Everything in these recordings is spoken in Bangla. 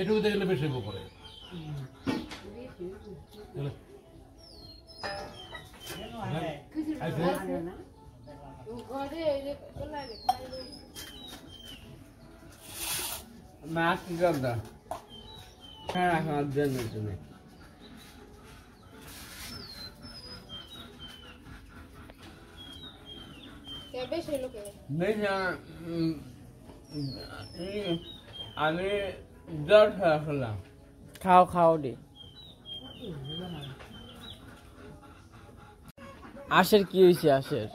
এটুকু দেখলে বেশি পড়ে মাছ কি করদা হ্যাঁ হ্যাঁ দেন তুমি আমি জল খেলাম খাও খাও দি আশের কি হয়েছে আশের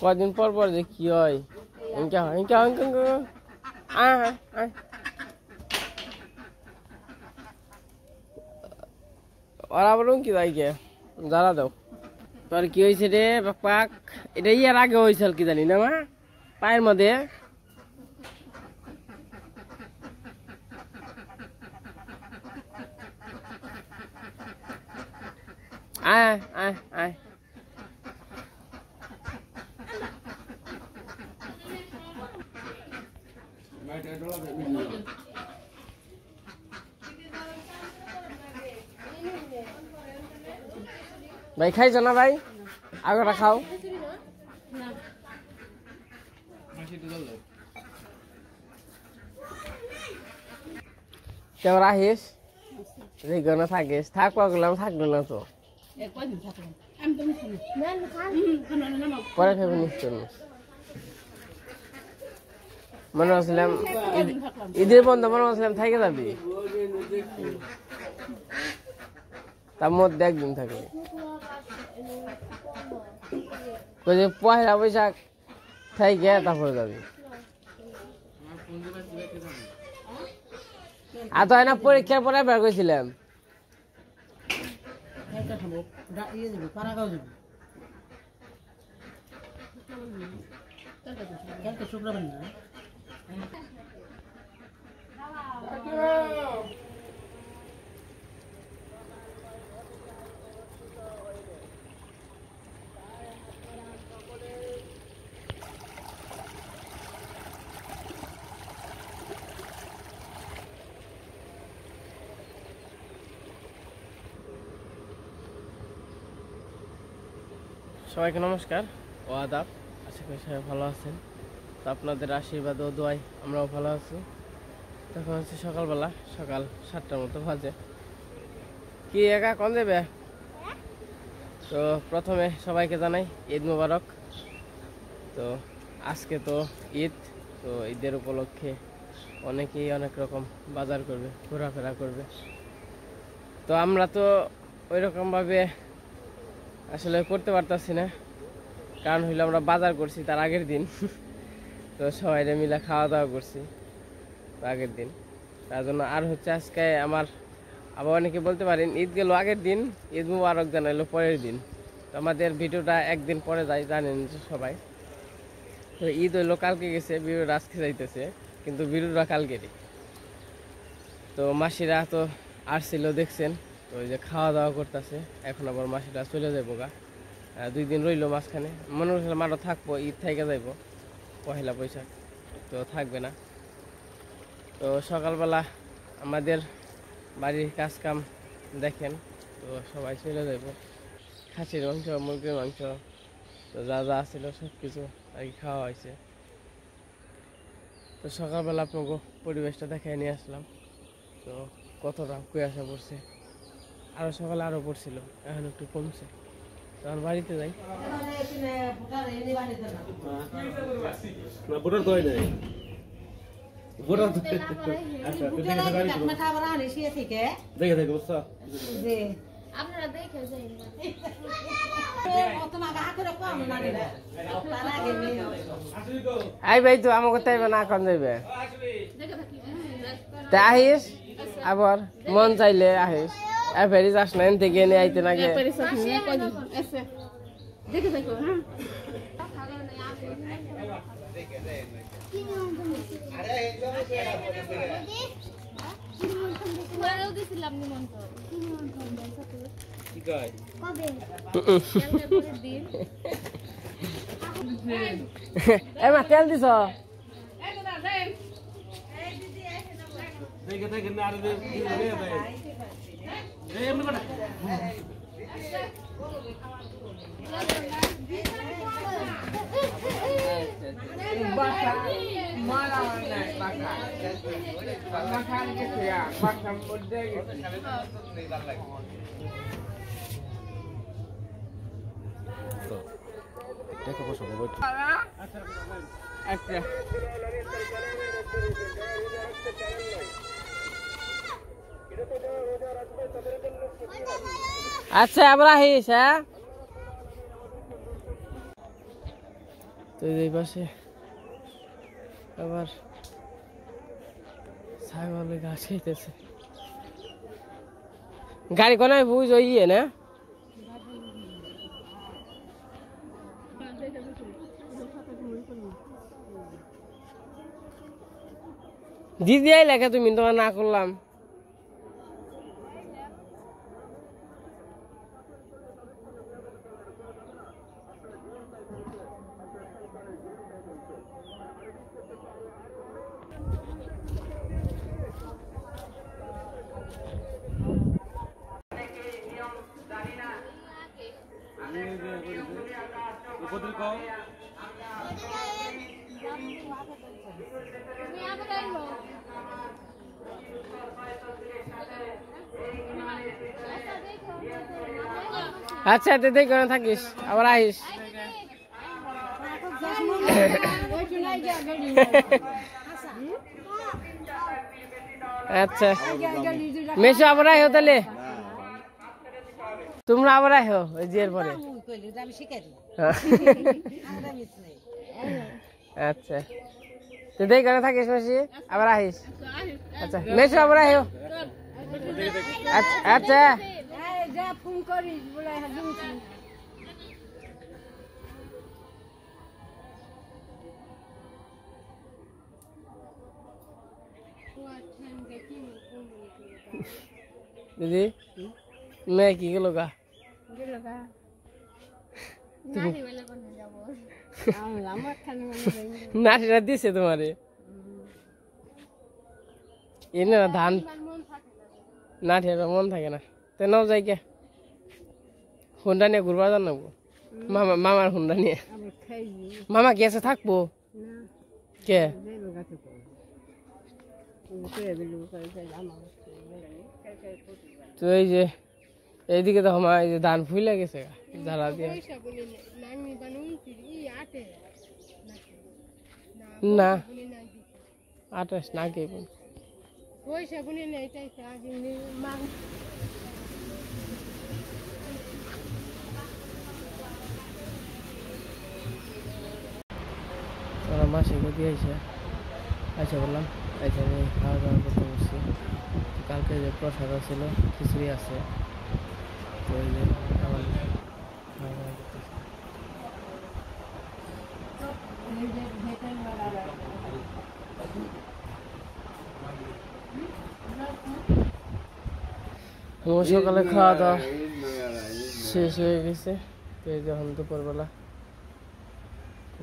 কদিন পর পর যে কি হয় ইনকা ইনকা ইনকা ওরা বলুন কি যাই কে জ্বালা দাও তোর কি হয়েছে রে বাপাক এটা ইয়ার আগে হয়েছিল কি জানি না মা পায়ের মধ্যে আয় আয় আয় ভাই খাইছো না ভাই আগটা খাও কেমন আহিস রেগুলো থাকিস থাকবো গেলাম থাকলো না তো পরে খাবি নিশ্চয় মনে হচ্ছিলাম ঈদের বন্ধ মনে হচ্ছিলাম থেকে যাবি তার মধ্যে একদিন থাকবে পয়লা বৈশাখ থেকে তারপরে যাবি আর তো না পরীক্ষার পরে বের করেছিলাম শুক্রবার সবাইকে নমস্কার ও আদাব আশা করি সবাই ভালো আছেন তো আপনাদের আশীর্বাদ ও দোয়ায় আমরাও ভালো আছি তখন হচ্ছে সকালবেলা সকাল 7টার মতো বাজে কি একা কোন দেবে তো প্রথমে সবাইকে জানাই ঈদ মোবারক তো আজকে তো ঈদ তো ঈদের উপলক্ষে অনেকেই অনেক রকম বাজার করবে ঘোরাফেরা করবে তো আমরা তো ওই রকমভাবে আসলে করতে পারতাছি না কারণ হইলো আমরা বাজার করছি তার আগের দিন তো সবাই মিলে খাওয়া দাওয়া করছি আগের দিন তার জন্য আর হচ্ছে আজকে আমার আবার অনেকে বলতে পারেন ঈদ গেল আগের দিন ঈদ মুবারক জানাইলো পরের দিন তো আমাদের ভিডিওটা একদিন পরে যায় জানেন সবাই তো ঈদ হইলো কালকে গেছে ভিডিওটা আজকে যাইতেছে কিন্তু ভিডিওটা কালকেরই তো মাসিরা তো আসছিল দেখছেন তো ওই যে খাওয়া দাওয়া করতেছে এখন আবার মাসিটা চলে যাবো গা 2 দিন রইলো মাঝখানে মনে হচ্ছিল আরও থাকবো ঈদ থেকে যাইব পয়লা বৈশাখ তো থাকবে না তো সকালবেলা আমাদের বাড়ির কাজ কাম দেখেন তো সবাই চলে যাইব খাসির মাংস মুরগির মাংস তো যা যা ছিল সব কিছু আর কি খাওয়া হয়েছে তো সকালবেলা আপনাকে পরিবেশটা দেখায় নিয়ে আসলাম তো কতটা কুয়াশা পড়ছে আরো সকালে আরো পড়ছিল এখন একটু কমছে তখন বাড়িতে যাই আই ভাই তো আমাকে তাইবে না এখন যাইবে তা আহিস আবার মন চাইলে আহিস ফেরি যাস না থেকে এনে আইতে নাকি এমা তেল দিছ আচ্ছা আবার আহিস। হ্যাঁ তো এই পাশে আবার ছাগলে ঘাস খাইতেছে। গাড়ি কোনায় বুঝ ইয়ে না দিদি আই লেখা তুমি তোমার না করলাম। আচ্ছা তুই করে থাকিস আবার আইস। আচ্ছা মেশো আবার আইও তাহলে তোমরা আবার আইও ওই জিয়ের পরে। আচ্ছা তুই দেখ করে থাকিস মেশি আবার আহিস। আচ্ছা মেশো আবার আইও। আচ্ছা ফোন করিস বলে দিদি মেয়ে কি গেল গা নাটিরা দিছে তোমারে এনে ধান নাটি মন থাকে না তো নাও যাই কে হুন্ডা নিয়ে ঘুরবা জান নাকবো মামার হুন্ডা নিয়ে। মামা গেছে থাকবো কে তো এই যে এইদিকে তো আমার এই যে ধান ফুলে গেছে জ্বালা দিয়ে না 28 না কে মাসে দিয়েছে। আচ্ছা বললাম আচ্ছা আমি খাওয়া দাওয়া করতে বসছি। কালকে যে প্রসাদ ছিল খিচুড়ি আছে তো ওই যে আমার খাওয়া দাওয়া করতেছি। সকালে খাওয়া দাওয়া শেষ হয়ে গেছে তো এই যখন দুপুরবেলা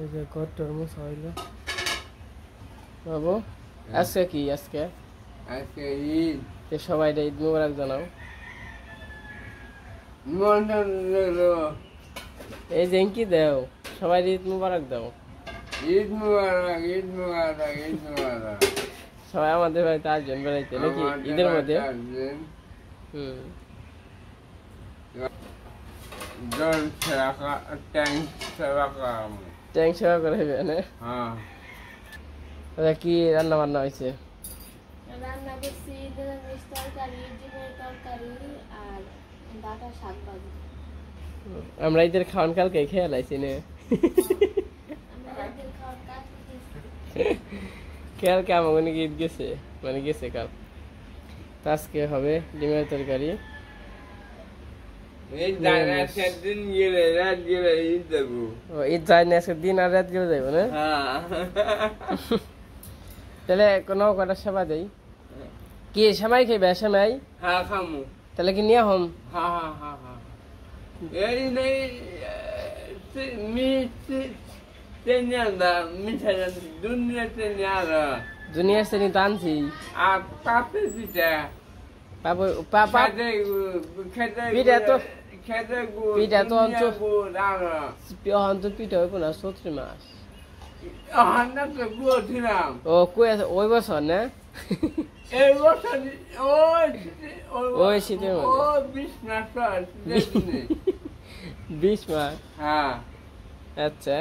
এই যে ঘরটার মোছা হইল। বাবু আজকে কি আজকে সবাই ঈদ মুবারক জানাও। এই যে কি দেও সবাই ঈদ মুবারক দাও। ঈদ মুবারক ঈদ মুবারক ঈদ মুবারক। সবাই আমাদের বাড়িতে আসবেন বেড়াইতে নাকি ঈদের মধ্যে। ট্যাং সেবা করে কি রান্না বান্না হয়েছে? রান্না করছি নিরামিষ তরকারি, ডিমের তরকারি আর ডাটা শাক ভাজি। আমরা ঈদের খাওয়ান কালকে খেয়ে লাইছি না কালকে আমাকে ঈদ গেছে মানে গেছে কাল। আজকে হবে ডিমের তরকারি। ঈদ যায় না আজকে দিন আর রাত গেলে যাবো না। তাহলে কোনো কটা সেবা দেই কি সেমাই খাইবে সেমাই? হ্যাঁ খামু। তাহলে কি নিয়ে হম? হ্যাঁ হ্যাঁ হ্যাঁ হ্যাঁ এই নেই Teniendo, misalnya dunia teniara, দুনিয়ার শ্রেণী তো আনছি apa bisa? Babu papa Pita to. Pita to ancu. এখন তো পিঠা হইব না চৈত্রি মাস Anak ke gua silam. ও কই আছে ওই বছর না Bosan, ওই শীতের মধ্যে oh, bisnis ini. 20 মাস Ha, আচ্ছা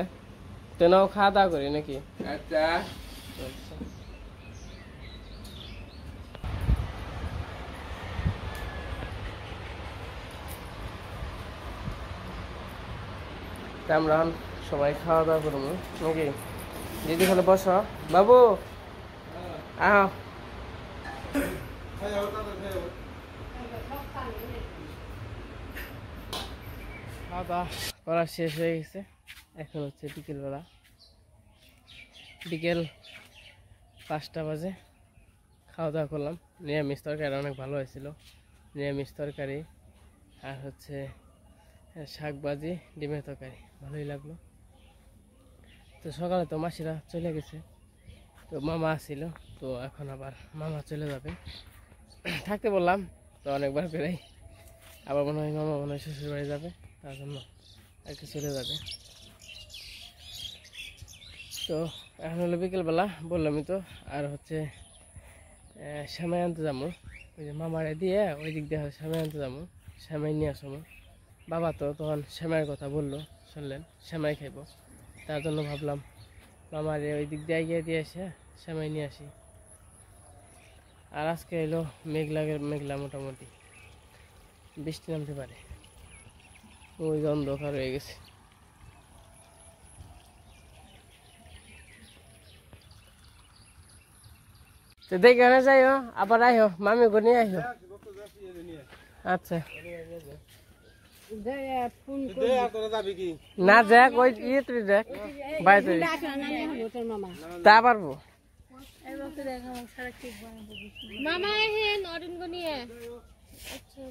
তো নাও খাওয়া দাওয়া করি নাকি kata. তা আমরা এখন সবাই খাওয়া দাওয়া করবো নাকি দিদি খালে বসো বাবু আহ খাওয়া দাওয়া করা শেষ হয়ে গেছে এখন হচ্ছে বিকেলবেলা বিকেল 5টা বাজে খাওয়া দাওয়া করলাম নিরামিষ তরকারি অনেক ভালো হয়েছিল নিরামিষ তরকারি আর হচ্ছে শাক ভাজি ডিমের তরকারি ভালোই লাগলো তো সকালে তো মাসিরা চলে গেছে তো মামা আসছিল তো এখন আবার মামা চলে যাবে থাকতে বললাম তো অনেকবার বেরাই আবার মনে হয় মামা মনে হয় শ্বশুর বাড়ি যাবে তার জন্য আর কি চলে যাবে তো এখন হলো বিকেলবেলা বললামই তো আর হচ্ছে সেমাই আনতে যাবো ওই যে মামারে দিয়ে ওই দিক দিয়ে সেমাই আনতে যাবো সেমাই নিয়ে আসবো বাবা তো তখন সেমাইয়ের কথা বললো শুনলেন সেমাই খাইব তার জন্য ভাবলাম মামারে ওই দিক দিয়ে গিয়ে দিয়ে এসে সেমাই নিয়ে আসি আর আজকে এলো মেঘলা মোটামুটি বৃষ্টি নামতে পারে ওই অন্ধকার হয়ে গেছে তো দেখে না যাইও আবার আইও মামি গো নিয়ে আইও আচ্ছা না যাক ওই ইয়ে তুই দেখ বাইরে তা পারবো মামা হে নরেন গো নিয়ে আচ্ছা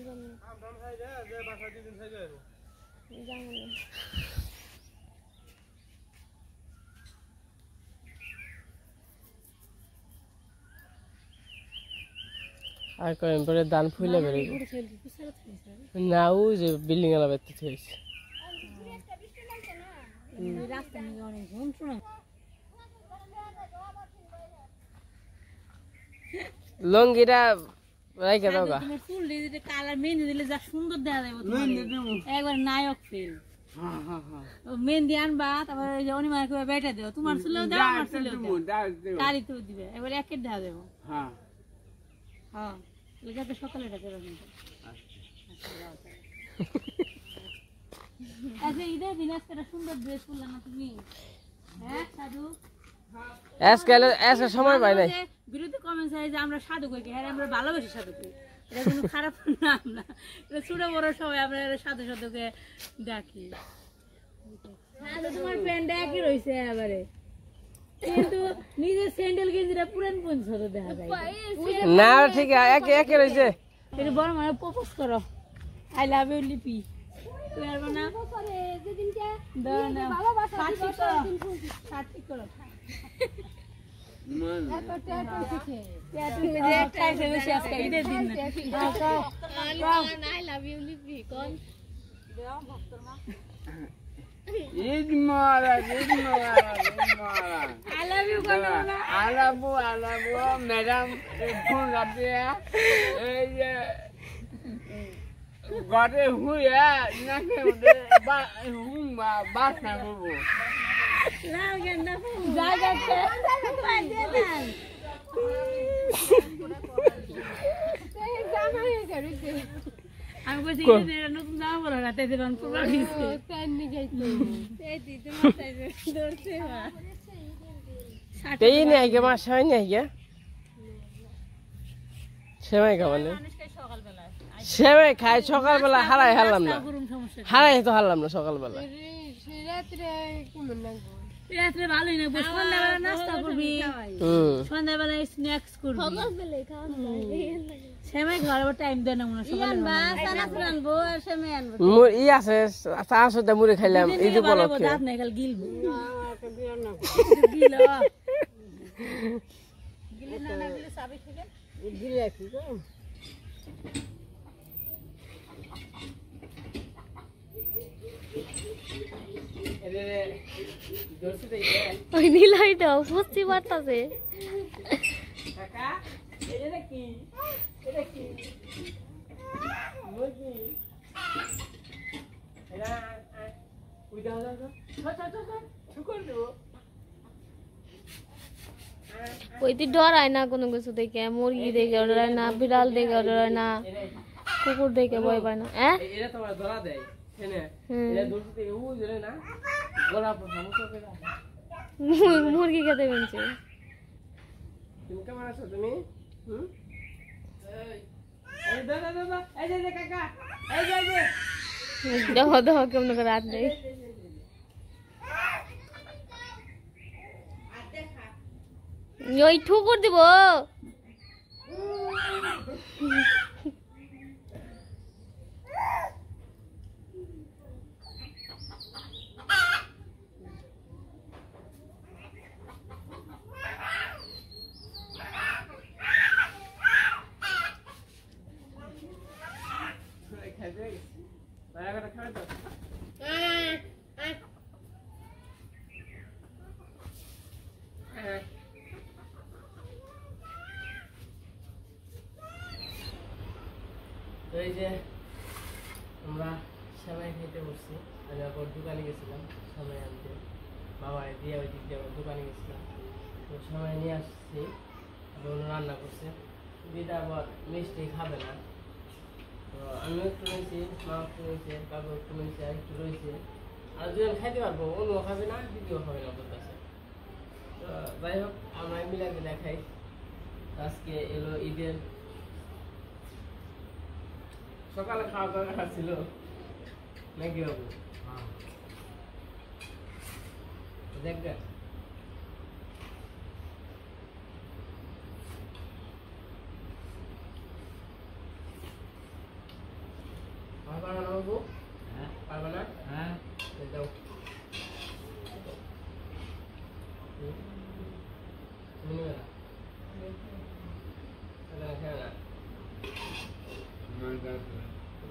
আর কয়েকদিন পরে ধান ফুলে বেরোবে না ও যে বিল্ডিং এলা বেরতে থেয়েছে লঙ্গিটা রাইখে দাও গা ফুল দিলে কালার মেহেন্দি দিলে যা সুন্দর দেখা যাবে একবার নায়ক ফিল মেহেন্দি আনবা তারপর অনিমাকে বেটা দেবো তোমার ছেলেও দাও আমার ছেলেও দাও কারিতেও দিবে এবার একের দেখা দেবো হ্যাঁ যাতে সকালে এটা দেবে আচ্ছা ঈদের দিন আজকে একটা সুন্দর ড্রেস করলাম না তুমি হ্যাঁ সাধু আজকে সময় পাই নাই বিরুদ্ধে কমেন্টস হয় যে আমরা সাধু কই হ্যাঁ আমরা ভালোবাসি সাধু কই এটা কোনো খারাপ নাম না এটা ছোট বড় সবাই আমরা সাধু সাধুকে ডাকি তোমার প্যান্ট একই রয়েছে এবারে কিন্তু নিজের স্যান্ডেল গেঞ্জিটা পুরান পঞ্চর দেখা যায় না ঠিক আছে একে রইছে এটা বড় মানে প্রপোজ করো আই লাভ ইউ লিপি তুই আর না করে যেদিনকে দাও ভালোবাসা সাথী করো Id mara, I love you, alabu, madam, phone करते हैं, ये गाते हुए ना के उधर बात ना बोलो, আমি বলছি এটা নতুন জামা পরা না তাই দেবান পুরো দিছে প্যান্নি যাইতো এই দিতে মাথায় ধরছে তেই নেই গে মা সময় নেই গে সেমাই খাওয়ালে সেমাই খাই সকালবেলা হারাই তো হারলাম না সকালবেলা রাত্রে কেমন লাগবে রাত্রে ভালোই না সন্ধ্যাবেলা নাস্তা করবি সন্ধ্যাবেলা স্ন্যাক্স করবি সকল বেলে খাওয়া সেমাই ঘরে টাইম দেয় না মনে সকালে আনবো আর সেমাই আনবো ই আছে চা সাথে মুড়ি খাইলাম এই উপলক্ষে দাঁত নাই খালি গিলবো ওই নীলাইটা বুঝতে পারতাছে কাকা এটা কি এটা কি মুরগি এরা ওই দাও দাও শুকর দেবো ওইটি ডরায় না কোনো কিছু দেখে মুরগি দেখে ডরায় না বিড়াল দেখে ডরায় না কুকুর দেখে ভয় পায় না এরা তোমার ধরা দেয় এনে এরা দূরতে থেকে ও ধরে না গলা পড়া মুখে পেলা মুরগি খেতে বেঞ্চে তুমি কেমন আছো তুমি এই দাদা দাদা এই যে কাকা এই যে দেখো দেখো কেমন করে রাত দেয় ওই ঠুকুর দিব এই যে আমরা সেমাই খেতে বসছি আমি আবার দোকানে গেছিলাম সেমাই আনতে বাবা দিয়ে ওই দিক দিয়ে দোকানে গেছিলাম তো সেমাই নিয়ে আসছি আবার রান্না করছে দিদা আবার মিষ্টি খাবে না তো আমিও একটু নিয়েছি মা একটু নিয়েছে কাকু একটু নিয়েছে আর একটু রয়েছে আর দুজন খাইতে পারবো অন্যও খাবে না দিদিও খাবে না ওদের কাছে তো যাই হোক আমরা মিলে মিলে খাই আজকে এলো ঈদের সকালে খাওয়া দাওয়া ছিল নাকি বাবু দেখবেন পারবা না বাবু পারবা না হ্যাঁ দাও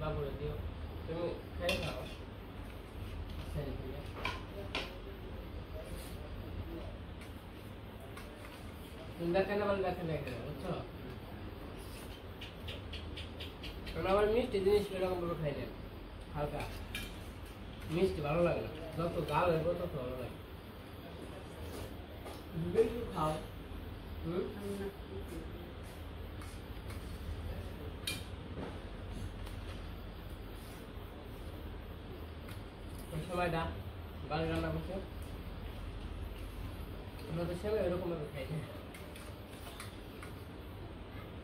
বাবুরে দিও তুমি খাই খাও তুমি দেখেন আমার দেখেন দেখেন বুঝছো কারণ আবার মিষ্টি জিনিস এরকম করে খাই না হালকা মিষ্টি ভালো লাগে না যত গাল হবে তত ভালো লাগে খাও সময়টা বাড়ি রান্না করছে আমরা তো সেবা এরকম ভাবে খাই না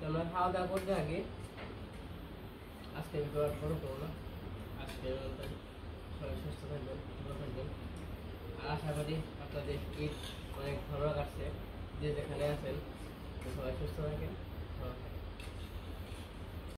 আমরা খাওয়া দাওয়া করতে থাকি আজকে ভিডিও আর বড় করবো না আজকে সবাই সুস্থ থাকবেন ভালো থাকবেন আর আশা করি আপনাদের ঈদ অনেক ভালো কাটছে যে যেখানে আছেন সবাই সুস্থ থাকেন ভালো থাকেন।